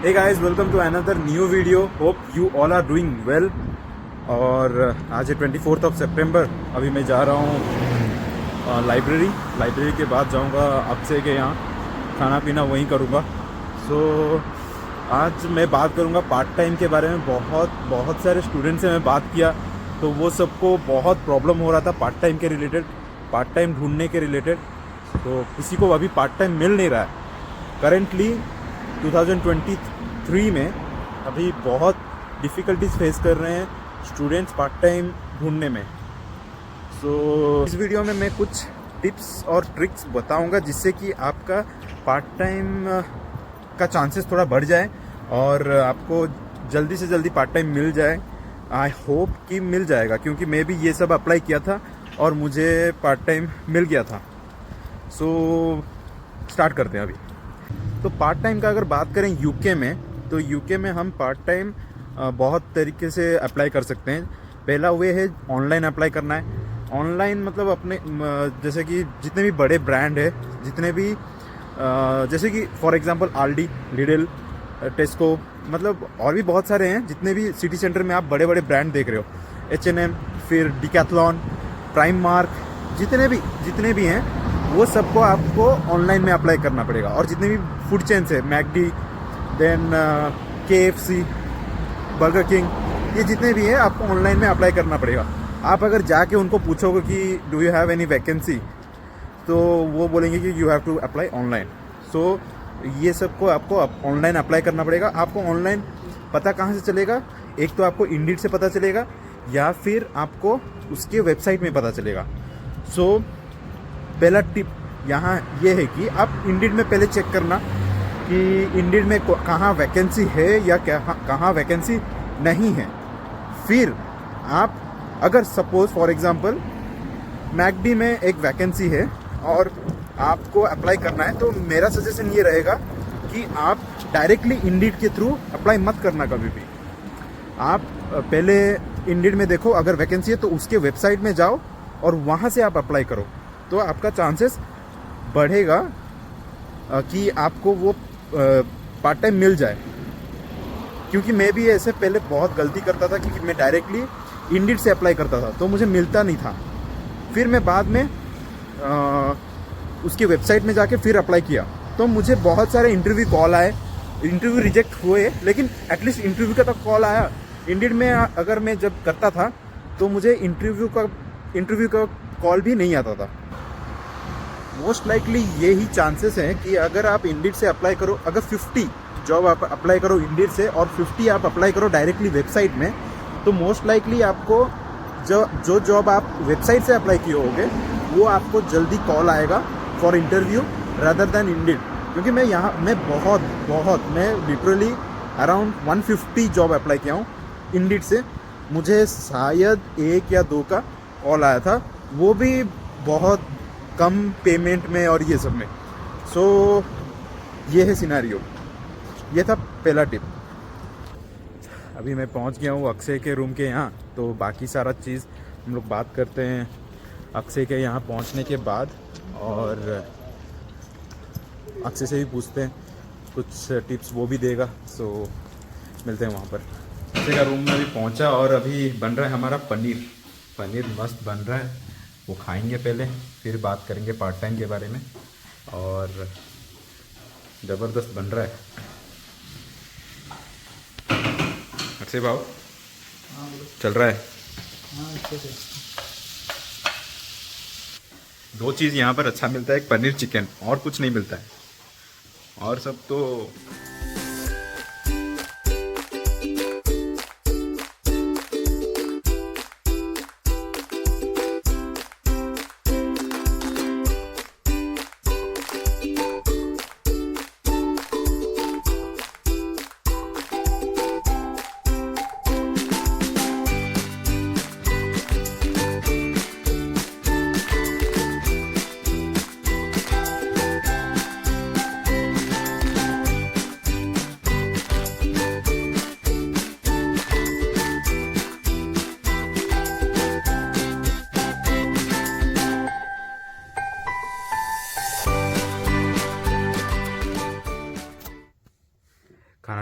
Hey guys, welcome to another new video. Hope you all are doing well. और आज है 24 सितंबर। अभी मैं जा रहा हूँ लाइब्रेरी के बाद जाऊँगा अक्षय के यहाँ, खाना पीना वहीं करूँगा। आज मैं बात करूँगा पार्ट टाइम के बारे में। बहुत सारे स्टूडेंट से मैं बात किया तो वो सबको बहुत प्रॉब्लम हो रहा था पार्ट टाइम के रिलेटेड, पार्ट टाइम ढूंढने के रिलेटेड। तो किसी को अभी पार्ट टाइम मिल नहीं रहा है। करेंटली 2023 में अभी बहुत डिफ़िकल्टीज फेस कर रहे हैं स्टूडेंट्स पार्ट टाइम ढूंढने में। इस वीडियो में मैं कुछ टिप्स और ट्रिक्स बताऊंगा जिससे कि आपका पार्ट टाइम का चांसेस थोड़ा बढ़ जाए और आपको जल्दी से जल्दी पार्ट टाइम मिल जाए। आई होप कि मिल जाएगा, क्योंकि मैं भी ये सब अप्लाई किया था और मुझे पार्ट टाइम मिल गया था। स्टार्ट करते हैं अभी। तो पार्ट टाइम का अगर बात करें यूके में, तो यूके में हम पार्ट टाइम बहुत तरीके से अप्लाई कर सकते हैं। पहला वे है ऑनलाइन अप्लाई करना है। ऑनलाइन मतलब अपने जैसे कि जितने भी बड़े ब्रांड है, जितने भी जैसे कि फॉर एग्जांपल आल्डी, लिडल, टेस्को, मतलब और भी बहुत सारे हैं। जितने भी सिटी सेंटर में आप बड़े बड़े ब्रांड देख रहे हो, H&M, फिर डिकैथलॉन, प्राइम मार्क, जितने भी हैं वो सबको आपको ऑनलाइन में अप्लाई करना पड़ेगा। और जितने भी फूड चेन्स है, McD, then KFC, Burger King, ये जितने भी हैं आपको ऑनलाइन में अप्लाई करना पड़ेगा। आप अगर जाके उनको पूछोगे कि do you have any vacancy, तो वो बोलेंगे कि you have to apply online. ये सबको आपको ऑनलाइन अप्लाई करना पड़ेगा। आपको ऑनलाइन पता कहाँ से चलेगा? एक तो आपको इंडीड से पता चलेगा या फिर आपको उसके वेबसाइट में पता चलेगा। पहला टिप यहाँ ये है कि आप इंडीड में पहले चेक करना कि इंडीड में कहाँ वैकेंसी है या कहाँ वैकेंसी नहीं है। फिर आप अगर सपोज फॉर एग्जांपल मैकडी में एक वैकेंसी है और आपको अप्लाई करना है, तो मेरा सजेशन ये रहेगा कि आप डायरेक्टली इंडीड के थ्रू अप्लाई मत करना कभी भी। आप पहले इंडीड में देखो, अगर वैकेंसी है तो उसके वेबसाइट में जाओ और वहाँ से आप अप्लाई करो, तो आपका चांसेस बढ़ेगा कि आपको वो पार्ट टाइम मिल जाए। क्योंकि मैं भी ऐसे पहले बहुत गलती करता था कि मैं डायरेक्टली इंडीड से अप्लाई करता था तो मुझे मिलता नहीं था। फिर मैं बाद में उसकी वेबसाइट में जाके फिर अप्लाई किया तो मुझे बहुत सारे इंटरव्यू कॉल आए। इंटरव्यू रिजेक्ट हुए, लेकिन एटलीस्ट इंटरव्यू का तो कॉल आया। इंडीड में अगर मैं जब करता था तो मुझे इंटरव्यू का कॉल भी नहीं आता था। मोस्ट लाइकली यही चांसेस हैं कि अगर आप इंडीड से अप्लाई करो, अगर 50 जॉब आप अप्लाई करो इंडीड से और 50 आप अप्लाई करो डायरेक्टली वेबसाइट में, तो मोस्ट लाइकली आपको जो जॉब आप वेबसाइट से अप्लाई किए होगे वो आपको जल्दी कॉल आएगा for interview rather than Indeed. क्योंकि मैं लिटरली अराउंड 150 जॉब अप्लाई किया हूँ इंडीड से। मुझे शायद 1 या 2 का कॉल आया था, वो भी बहुत कम पेमेंट में और ये सब में। ये है सिनेरियो। ये था पहला टिप। अभी मैं पहुंच गया हूँ अक्षय के रूम के यहाँ, तो बाकी सारा चीज़ हम लोग बात करते हैं अक्षय के यहाँ पहुँचने के बाद, और अक्षय से भी पूछते हैं कुछ टिप्स, वो भी देगा। मिलते हैं वहाँ पर। अक्षय का रूम में अभी पहुँचा और अभी बन रहा है हमारा पनीर मस्त बन रहा है, वो खाएंगे पहले, फिर बात करेंगे पार्ट टाइम के बारे में। और ज़बरदस्त बन रहा है। अक्षय भाव चल रहा है। दो चीज़ यहाँ पर अच्छा मिलता है, एक पनीर चिकन, और कुछ नहीं मिलता है, और सब तो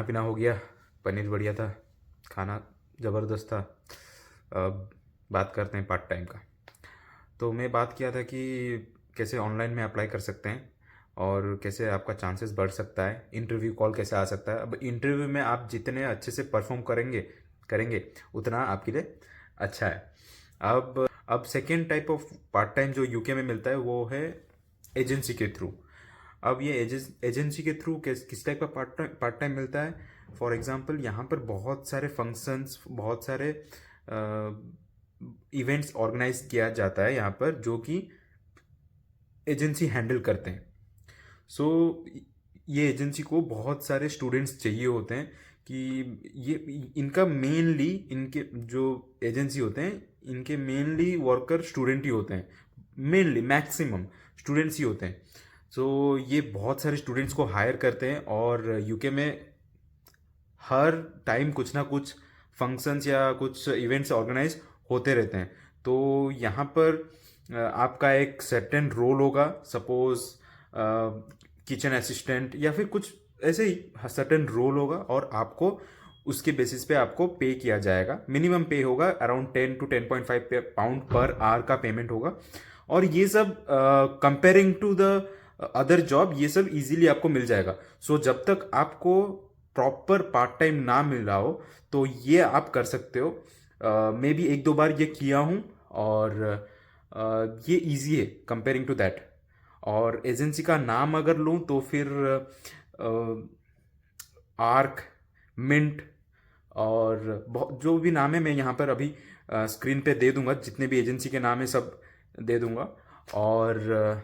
पीना हो गया, पनीर बढ़िया था, खाना ज़बरदस्त था। अब बात करते हैं पार्ट टाइम का। तो मैं बात किया था कि कैसे ऑनलाइन में अप्लाई कर सकते हैं और कैसे आपका चांसेस बढ़ सकता है, इंटरव्यू कॉल कैसे आ सकता है। अब इंटरव्यू में आप जितने अच्छे से परफॉर्म करेंगे करेंगे उतना आपके लिए अच्छा है। अब second type of part time जो यूके में मिलता है वो है एजेंसी के थ्रू। अब ये एजेंसी के थ्रू किस टाइप का पार्ट टाइम मिलता है। फॉर एग्जांपल यहाँ पर बहुत सारे फंक्शंस, बहुत सारे इवेंट्स ऑर्गेनाइज किया जाता है यहाँ पर, जो कि एजेंसी हैंडल करते हैं। सो ये एजेंसी को बहुत सारे स्टूडेंट्स चाहिए होते हैं कि ये इनका मेनली, इनके जो एजेंसी होते हैं इनके मेनली वर्कर स्टूडेंट ही होते हैं, मेनली मैक्सिमम स्टूडेंट्स ही होते हैं। सो ये बहुत सारे स्टूडेंट्स को हायर करते हैं और यूके में हर टाइम कुछ ना कुछ फंक्शंस या कुछ इवेंट्स ऑर्गेनाइज होते रहते हैं। तो यहाँ पर आपका एक सर्टेन रोल होगा, सपोज किचन असिस्टेंट या फिर कुछ ऐसे ही सर्टेन रोल होगा, और आपको उसके बेसिस पे आपको पे किया जाएगा। मिनिमम पे होगा around 10 to 10.5 pound per hour का पेमेंट होगा। और ये सब comparing to the other job ये सब इजीली आपको मिल जाएगा। सो जब तक आपको प्रॉपर पार्ट टाइम ना मिल रहा हो तो ये आप कर सकते हो। मैं भी एक दो बार ये किया हूँ और ये इजी है कंपेयरिंग टू दैट। और एजेंसी का नाम अगर लूँ तो फिर आर्क, मिंट और जो भी नाम है मैं यहाँ पर अभी स्क्रीन पे दे दूंगा, जितने भी एजेंसी के नाम है सब दे दूंगा। और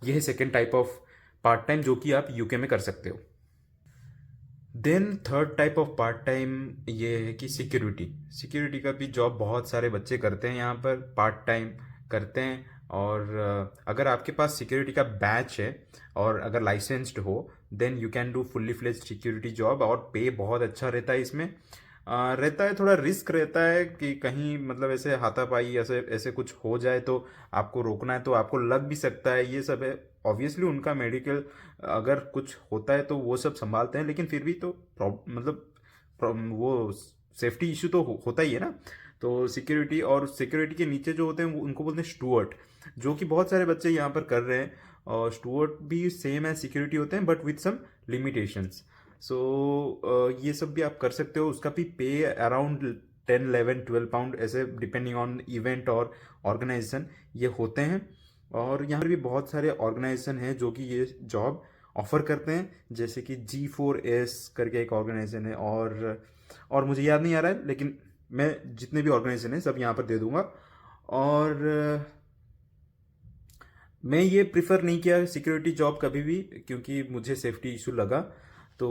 ये है second type of part time जो कि आप यूके में कर सकते हो। Then third type of part time ये है कि सिक्योरिटी का भी जॉब बहुत सारे बच्चे करते हैं, यहाँ पर पार्ट टाइम करते हैं। और अगर आपके पास सिक्योरिटी का बैच है और अगर लाइसेंस्ड हो then you can do fully fledged security job, और पे बहुत अच्छा रहता है इसमें। रहता है, थोड़ा रिस्क रहता है कि कहीं मतलब ऐसे हाथापाई ऐसे ऐसे कुछ हो जाए तो आपको रोकना है, तो आपको लग भी सकता है, ये सब है। ऑब्वियसली उनका मेडिकल अगर कुछ होता है तो वो सब संभालते हैं, लेकिन फिर भी तो वो सेफ्टी इशू तो होता ही है ना। तो सिक्योरिटी, और सिक्योरिटी के नीचे जो होते हैं उनको बोलते हैं स्टूअर्ट, जो कि बहुत सारे बच्चे यहाँ पर कर रहे हैं। और स्टूअर्ट भी सेम है सिक्योरिटी होते हैं बट विथ सम लिमिटेशंस। सो ये सब भी आप कर सकते हो। उसका भी पे अराउंड 10, 11, 12 पाउंड ऐसे डिपेंडिंग ऑन इवेंट और ऑर्गेनाइजेशन ये होते हैं। और यहाँ पर भी बहुत सारे ऑर्गेनाइजेशन हैं जो कि ये जॉब ऑफर करते हैं, जैसे कि G4S करके एक ऑर्गेनाइजेशन है, और मुझे याद नहीं आ रहा है, लेकिन मैं जितने भी ऑर्गेनाइजेशन है सब यहाँ पर दे दूंगा। और मैं ये प्रिफर नहीं किया सिक्योरिटी जॉब कभी भी, क्योंकि मुझे सेफ्टी इशू लगा, तो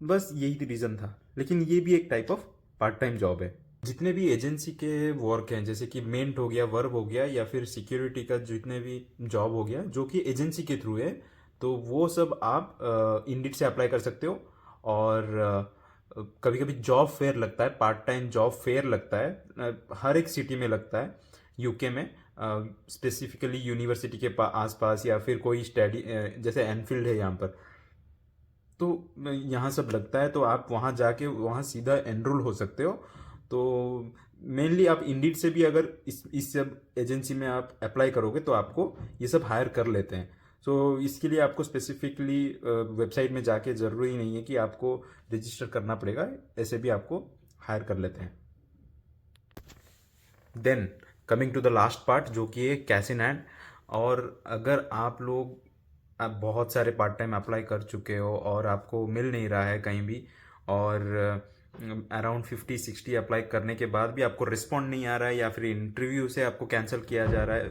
बस यही रीज़न था। लेकिन ये भी एक type of part time job है। जितने भी एजेंसी के वर्क हैं, जैसे कि मेंट हो गया, वर्ब हो गया, या फिर सिक्योरिटी का जितने भी जॉब हो गया जो कि एजेंसी के थ्रू है, तो वो सब आप इंडीड से अप्लाई कर सकते हो। और कभी कभी जॉब फेयर लगता है, पार्ट टाइम जॉब फेयर लगता है, हर एक सिटी में लगता है यूके में, स्पेसिफिकली यूनिवर्सिटी के आसपास, या फिर कोई स्टडी जैसे एनफील्ड है यहाँ पर, तो यहाँ सब लगता है। तो आप वहाँ जाके वहाँ सीधा एनरोल हो सकते हो। तो मेनली आप इंडीड से भी अगर इस सब एजेंसी में आप अप्लाई करोगे तो आपको ये सब हायर कर लेते हैं। सो इसके लिए आपको स्पेसिफिकली वेबसाइट में जाके ज़रूरी नहीं है कि आपको रजिस्टर करना पड़ेगा, ऐसे भी आपको हायर कर लेते हैं। Then coming to the last part जो कि है कैश इन हैंड। और अगर आप बहुत सारे पार्ट टाइम अप्लाई कर चुके हो और आपको मिल नहीं रहा है कहीं भी, और अराउंड 50-60 अप्लाई करने के बाद भी आपको रिस्पॉन्ड नहीं आ रहा है, या फिर इंटरव्यू से आपको कैंसिल किया जा रहा है,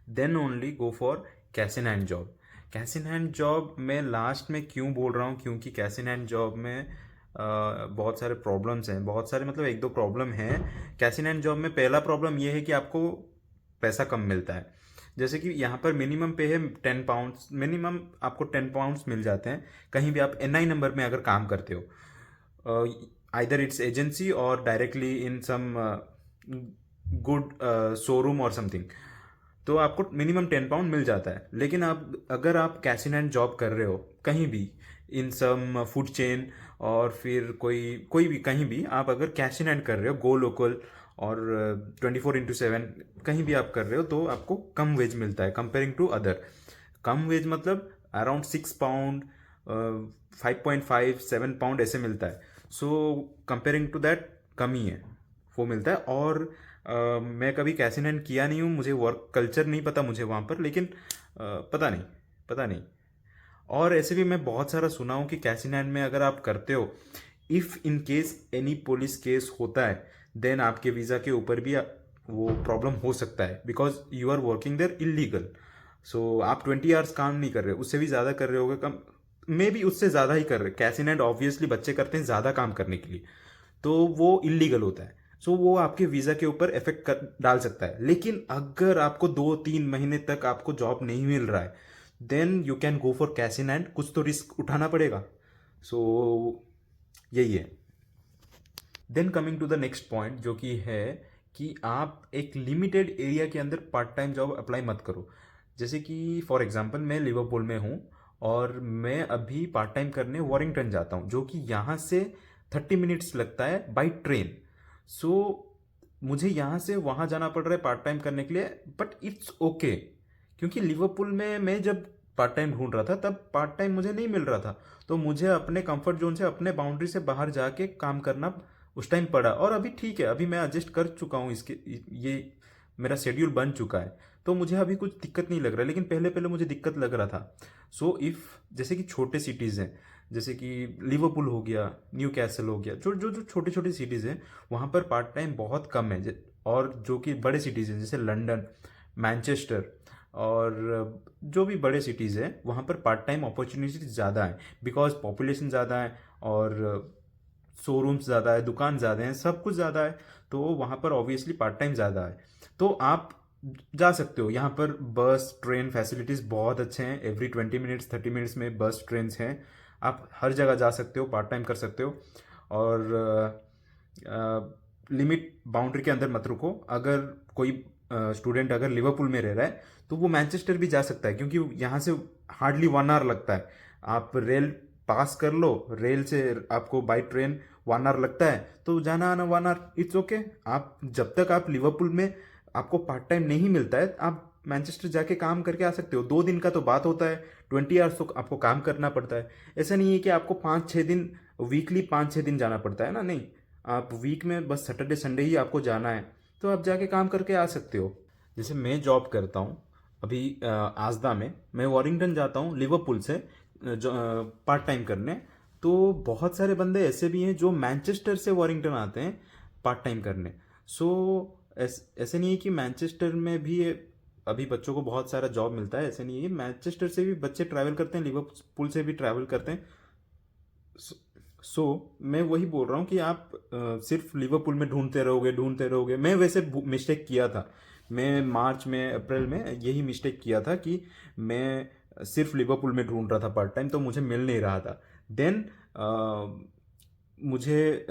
then only go for cash in hand job. Cash in hand job मैं लास्ट में क्यों बोल रहा हूँ, क्योंकि कैश इन हैंड जॉब में बहुत सारे प्रॉब्लम्स हैं, बहुत सारे मतलब एक दो प्रॉब्लम हैं कैश इन हैंड जॉब में। पहला प्रॉब्लम यह है कि आपको पैसा कम मिलता है। जैसे कि यहाँ पर मिनिमम पे है 10 पाउंड्स, मिनिमम आपको 10 पाउंड्स मिल जाते हैं कहीं भी आप NI नंबर में अगर काम करते हो, आइदर इट्स एजेंसी और directly in some good showroom और समथिंग, तो आपको मिनिमम 10 पाउंड मिल जाता है। लेकिन आप अगर आप कैश इन हैंड जॉब कर रहे हो कहीं भी, इन सम फूड चेन, और फिर कोई कोई भी कहीं भी आप अगर कैश इन हैंड कर रहे हो, गो लोकल और 24/7 कहीं भी आप कर रहे हो, तो आपको कम वेज मिलता है कंपेयरिंग टू अदर। कम वेज मतलब अराउंड 6 पाउंड, 5.5 7 पाउंड ऐसे मिलता है। सो कंपेयरिंग टू दैट कम ही है वो मिलता है। और मैं कभी कैश इन हैंड किया नहीं हूँ, मुझे वर्क कल्चर नहीं पता मुझे वहाँ पर, लेकिन पता नहीं। और ऐसे भी मैं बहुत सारा सुना हूँ कि कैश इन हैंड में अगर आप करते हो, if in case any police case होता है, देन आपके वीज़ा के ऊपर भी वो प्रॉब्लम हो सकता है, because you are working there illegal. So आप 20 आवर्स काम नहीं कर रहे हो, उससे भी ज़्यादा कर रहे होगे, कम मे भी उससे ज़्यादा ही कर रहे। कैश इन हैंड ऑब्वियसली बच्चे करते हैं ज़्यादा काम करने के लिए, तो वो इलीगल होता है। सो वो आपके वीज़ा के ऊपर इफेक्ट कर डाल सकता है। लेकिन अगर आपको 2-3 महीने तक आपको जॉब नहीं मिल रहा है, then you can go for cash in hand, कुछ तो रिस्क उठाना पड़ेगा। सो यही है। Then coming to the next point, जो कि है कि आप एक लिमिटेड एरिया के अंदर पार्ट टाइम जॉब अप्लाई मत करो। जैसे कि फॉर एग्जांपल मैं लिवरपूल में हूँ और मैं अभी पार्ट टाइम करने वॉरिंगटन जाता हूँ, जो कि यहाँ से 30 मिनट्स लगता है बाई ट्रेन। सो मुझे यहाँ से वहाँ जाना पड़ रहा है पार्ट टाइम करने के लिए, बट इट्स ओके, क्योंकि लिवरपूल में मैं जब पार्ट टाइम ढूंढ रहा था तब पार्ट टाइम मुझे नहीं मिल रहा था। तो मुझे अपने कंफर्ट जोन से, अपने बाउंड्री से बाहर जाके काम करना उस टाइम पड़ा। और अभी ठीक है, अभी मैं एडजस्ट कर चुका हूँ, इसके ये मेरा शेड्यूल बन चुका है, तो मुझे अभी कुछ दिक्कत नहीं लग रहा है। लेकिन पहले पहले मुझे दिक्कत लग रहा था। सो इफ़ जैसे कि छोटे सिटीज़ हैं, जैसे कि लिवरपूल हो गया, न्यू कैसल हो गया, जो जो जो छोटी छोटी सिटीज़ हैं, वहाँ पर पार्ट टाइम बहुत कम है। और जो कि बड़े सिटीज़ हैं जैसे लंदन, मैनचेस्टर और जो भी बड़े सिटीज़ हैं, वहाँ पर पार्ट टाइम अपॉर्चुनिटीज ज़्यादा है, बिकॉज पॉपुलेशन ज़्यादा है और शोरूम्स ज़्यादा है, दुकान ज़्यादा है, सब कुछ ज़्यादा है। तो वहाँ पर ऑब्वियसली पार्ट टाइम ज़्यादा है। तो आप जा सकते हो। यहाँ पर बस ट्रेन फैसिलिटीज़ बहुत अच्छे हैं, एवरी 20 मिनट्स 30 मिनट्स में बस ट्रेन हैं। आप हर जगह जा सकते हो, पार्ट टाइम कर सकते हो। और लिमिट बाउंड्री के अंदर मत रुको। अगर कोई स्टूडेंट अगर लिवरपूल में रह रहा है, तो वो मैनचेस्टर भी जा सकता है, क्योंकि यहाँ से हार्डली 1 आवर लगता है। आप रेल पास कर लो, रेल से आपको बाई ट्रेन 1 आवर लगता है, तो जाना आना 1 आवर, इट्स ओके। आप जब तक आप लिवरपूल में आपको पार्ट टाइम नहीं मिलता है, आप मैनचेस्टर जाके काम करके आ सकते हो। 2 दिन का तो बात होता है, 20 आवर्स तो आपको काम करना पड़ता है। ऐसा नहीं है कि आपको 5-6 दिन, वीकली 5-6 दिन जाना पड़ता है ना, नहीं। आप वीक में बस सैटरडे संडे ही आपको जाना है, तो आप जाके काम करके आ सकते हो। जैसे मैं जॉब करता हूँ अभी आजदा में, मैं वॉरिंगटन जाता हूँ लिवरपूल से पार्ट टाइम करने। तो बहुत सारे बंदे ऐसे भी हैं जो मैनचेस्टर से वॉरिंगटन आते हैं पार्ट टाइम करने। सो ऐसे नहीं है कि मैनचेस्टर में भी अभी बच्चों को बहुत सारा जॉब मिलता है, ऐसे नहीं है। मैनचेस्टर से भी बच्चे ट्रैवल करते हैं, लिवरपूल से भी ट्रैवल करते हैं। सो मैं वही बोल रहा हूँ कि आप सिर्फ लिवरपूल में ढूंढते रहोगे। मैं वैसे मिस्टेक किया था, मैं मार्च में अप्रैल में यही मिस्टेक किया था कि मैं सिर्फ लिवरपूल में ढूंढ रहा था पार्ट टाइम, तो मुझे मिल नहीं रहा था। देन मुझे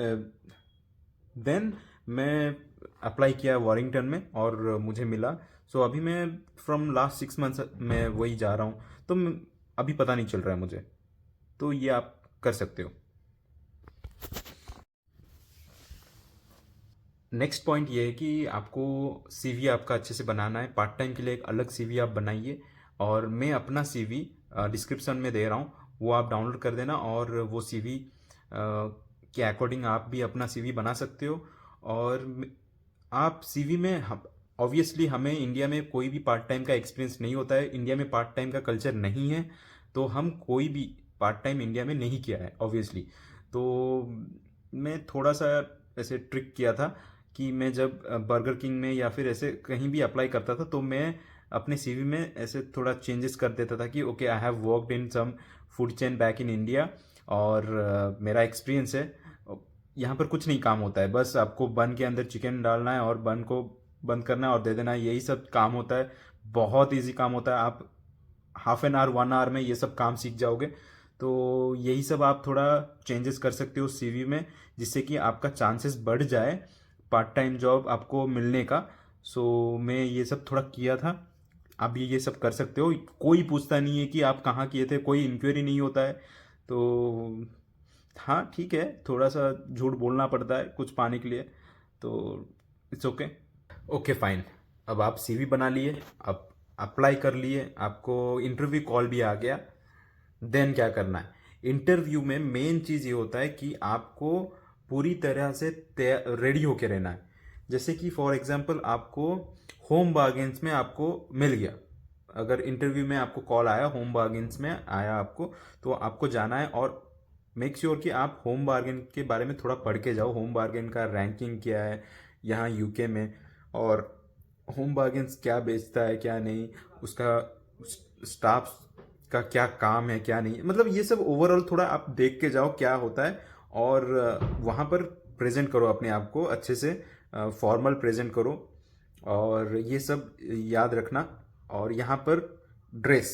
देन मैं अप्लाई किया वॉरिंगटन में और मुझे मिला। सो अभी मैं फ्रॉम लास्ट 6 मंथ्स मैं वही जा रहा हूँ, तो अभी पता नहीं चल रहा है मुझे। तो ये आप कर सकते हो। नेक्स्ट पॉइंट ये है कि आपको सीवी आपका अच्छे से बनाना है। पार्ट टाइम के लिए एक अलग सीवी आप बनाइए, और मैं अपना सीवी डिस्क्रिप्शन में दे रहा हूँ, वो आप डाउनलोड कर देना, और वो सीवी के अकॉर्डिंग आप भी अपना सीवी बना सकते हो। और आप सीवी में, ऑब्वियसली हमें इंडिया में कोई भी पार्ट टाइम का एक्सपीरियंस नहीं होता है, इंडिया में पार्ट टाइम का कल्चर नहीं है, तो हम कोई भी पार्ट टाइम इंडिया में नहीं किया है ऑब्वियसली। तो मैं थोड़ा सा ऐसे ट्रिक किया था कि मैं जब बर्गर किंग में या फिर ऐसे कहीं भी अप्लाई करता था, तो मैं अपने सीवी में ऐसे थोड़ा चेंजेस कर देता था कि okay, I have worked in some food chain back in India, और मेरा एक्सपीरियंस है। यहाँ पर कुछ नहीं काम होता है, बस आपको बन के अंदर चिकन डालना है और बन को बंद करना है और दे देना है, यही सब काम होता है। बहुत इजी काम होता है, आप हाफ एन आवर 1 आवर में ये सब काम सीख जाओगे। तो यही सब आप थोड़ा चेंजेस कर सकते हो सीवी में, जिससे कि आपका चांसेस बढ़ जाए पार्ट टाइम जॉब आपको मिलने का। सो मैं ये सब थोड़ा किया था, आप ये सब कर सकते हो। कोई पूछता नहीं है कि आप कहाँ किए थे, कोई इंक्वायरी नहीं होता है। तो हाँ ठीक है, थोड़ा सा झूठ बोलना पड़ता है कुछ पाने के लिए, तो इट्स ओके। Okay fine. अब आप सीवी बना लिए, अब अप्लाई कर लिए, आपको इंटरव्यू कॉल भी आ गया। देन क्या करना है? इंटरव्यू में मेन चीज़ ये होता है कि आपको पूरी तरह से रेडी होके रहना है। जैसे कि फॉर एग्जांपल आपको होम बार्गेन्स में आपको मिल गया, अगर इंटरव्यू में आपको कॉल आया, होम बार्गेन्स में आया आपको, तो आपको जाना है और मेक श्योर कि आप होम बार्गेन के बारे में थोड़ा पढ़ के जाओ। होम बार्गेन का रैंकिंग क्या है यहाँ यूके में, और होम बार्गेन्स क्या बेचता है क्या नहीं, उसका स्टाफ का क्या काम है क्या नहीं, मतलब ये सब ओवरऑल थोड़ा आप देख के जाओ क्या होता है, और वहाँ पर प्रेजेंट करो अपने आप को अच्छे से, फॉर्मल प्रेजेंट करो, और ये सब याद रखना। और यहाँ पर ड्रेस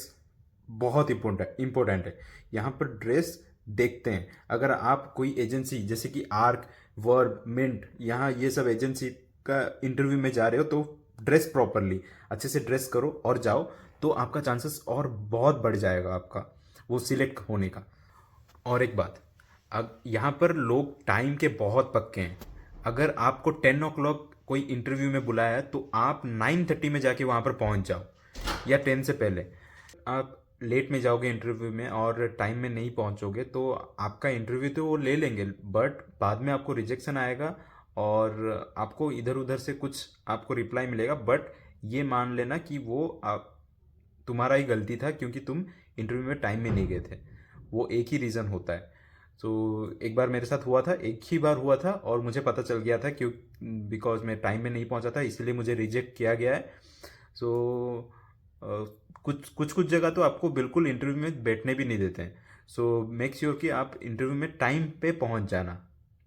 बहुत इम्पोर्टेंट है। यहाँ पर ड्रेस देखते हैं, अगर आप कोई एजेंसी जैसे कि आर्क, वर्ब, मिंट, यहाँ ये सब एजेंसी का इंटरव्यू में जा रहे हो तो ड्रेस प्रॉपरली अच्छे से ड्रेस करो और जाओ, तो आपका चांसेस और बहुत बढ़ जाएगा आपका वो सिलेक्ट होने का। और एक बात, अब यहाँ पर लोग टाइम के बहुत पक्के हैं। अगर आपको 10 o'clock कोई इंटरव्यू में बुलाया है तो आप 9:30 में जाके वहाँ पर पहुँच जाओ, या 10 से पहले। आप लेट में जाओगे इंटरव्यू में और टाइम में नहीं पहुँचोगे तो आपका इंटरव्यू तो वो ले लेंगे, बट बाद में आपको रिजेक्शन आएगा और आपको इधर उधर से कुछ आपको रिप्लाई मिलेगा, बट ये मान लेना कि वो आप तुम्हारा ही गलती था क्योंकि तुम इंटरव्यू में टाइम में नहीं गए थे। वो एक ही रीज़न होता है। सो एक बार मेरे साथ हुआ था, एक ही बार हुआ था, और मुझे पता चल गया था क्यों, बिकॉज मैं टाइम में नहीं पहुंचा था, इसलिए मुझे रिजेक्ट किया गया है। सो कुछ जगह तो आपको बिल्कुल इंटरव्यू में बैठने भी नहीं देते हैं। सो मेक श्योर कि आप इंटरव्यू में टाइम पे पहुंच जाना।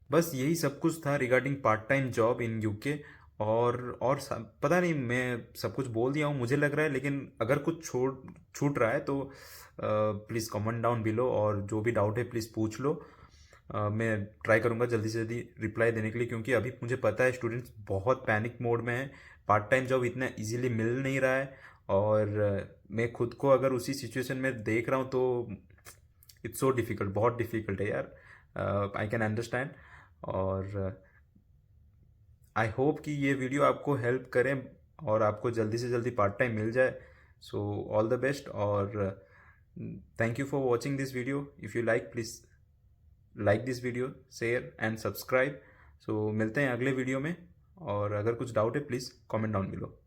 बस यही सब कुछ था regarding part time job in UK. पता नहीं, मैं सब कुछ बोल दिया हूँ मुझे लग रहा है, लेकिन अगर कुछ छूट रहा है तो प्लीज़ कमेंट डाउन बिलो, और जो भी डाउट है प्लीज़ पूछ लो। मैं ट्राई करूँगा जल्दी से जल्दी रिप्लाई देने के लिए, क्योंकि अभी मुझे पता है स्टूडेंट्स बहुत पैनिक मोड में हैं। पार्ट टाइम जॉब इतना इजीली मिल नहीं रहा है, और मैं खुद को अगर उसी सिचुएशन में देख रहा हूँ तो इट्स सो डिफ़िकल्ट, बहुत डिफ़िकल्ट है यार। I can understand. और आई होप कि ये वीडियो आपको हेल्प करें और आपको जल्दी से जल्दी पार्ट टाइम मिल जाए। सो ऑल द बेस्ट, और thank you for watching this video. If you like please like this video, share and subscribe. So मिलते हैं अगले वीडियो में, और अगर कुछ डाउट है प्लीज़ कमेंट डाउन बिलो।